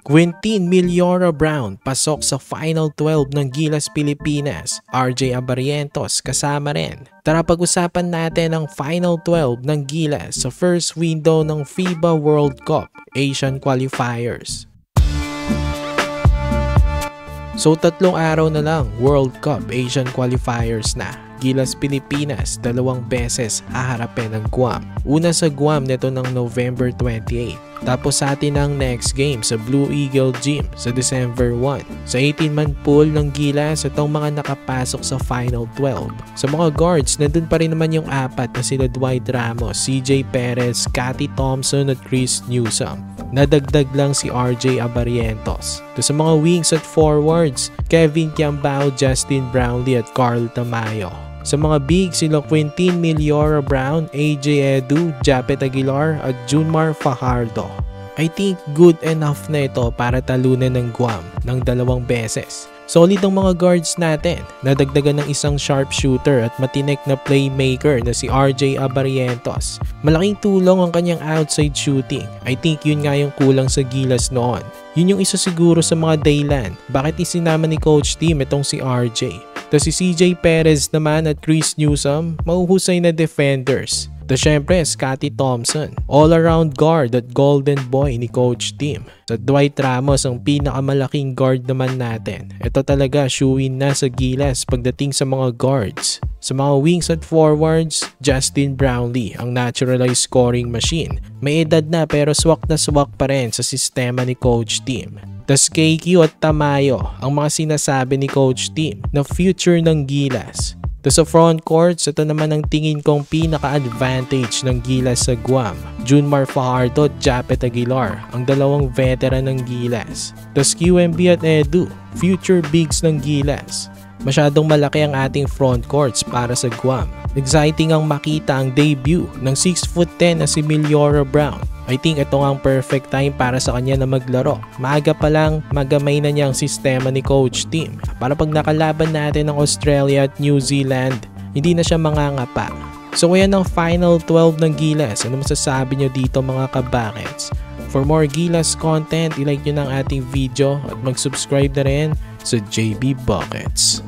Quintin Miliora Brown pasok sa Final 12 ng Gilas Pilipinas. RJ Abarientos kasama rin. Tara pag-usapan natin ang Final 12 ng Gilas sa first window ng FIBA World Cup Asian Qualifiers. So 3 araw na lang World Cup Asian Qualifiers na. Gilas Pilipinas 2 beses haharapin ng Guam. Una sa Guam nito ng November 28. Tapos sa atin ang next game sa Blue Eagle Gym sa December 1. Sa 18-man pool ng Gilas itong mga nakapasok sa Final 12. Sa mga guards, nandun pa rin naman yung 4 na sila Dwight Ramos, CJ Perez, Cathy Thompson at Chris Newsome. Nadagdag lang si RJ Abarientos. Sa mga wings at forwards, Kevin Kiambao, Justin Brownlee at Carl Tamayo. Sa mga big, sila Quintin Miliora Brown, AJ Edu, Japet Aguilar at Junmar Fajardo. I think good enough na ito para talunan ng Guam ng 2 beses. Solid ang mga guards natin. Nadagdagan ng isang sharpshooter at matinik na playmaker na si RJ Abarientos. Malaking tulong ang kanyang outside shooting. I think yun nga yung kulang sa Gilas noon. Yun yung isa siguro sa mga dahilan bakit isinama ni Coach Tim itong si RJ. Si CJ Perez naman at Chris Newsome, mahuhusay na defenders. Syempre, Cathy Thompson, all-around guard at golden boy ni Coach Tim. Sa Dwight Ramos, ang pinakamalaking guard naman natin. Ito talaga, shoo-in na sa Gilas pagdating sa mga guards. Sa mga wings at forwards, Justin Brownlee, ang naturalized scoring machine. May edad na pero swak na swak pa rin sa sistema ni Coach Tim. KQ at Tamayo, ang mga sinasabi ni Coach Tim na future ng Gilas. Sa front courts, ito naman ang tingin kong pinaka-advantage ng Gilas sa Guam. Junmar Fajardo at Japet Aguilar, ang 2 veteran ng Gilas. QMB at Edu, future bigs ng Gilas. Masyadong malaki ang ating front courts para sa Guam. Exciting ang makita ang debut ng 6'10" na si Miliora Brown. I think ito nga ang perfect time para sa kanya na maglaro. Maaga pa lang, magamay na niya ang sistema ni Coach Tim. Para pag nakalaban natin ng Australia at New Zealand, hindi na siya mangangapa. So yan ang Final 12 ng Gilas. Ano masasabi nyo dito mga kabakets? For more Gilas content, ilike nyo ng ating video at mag-subscribe na rin sa JB Buckets.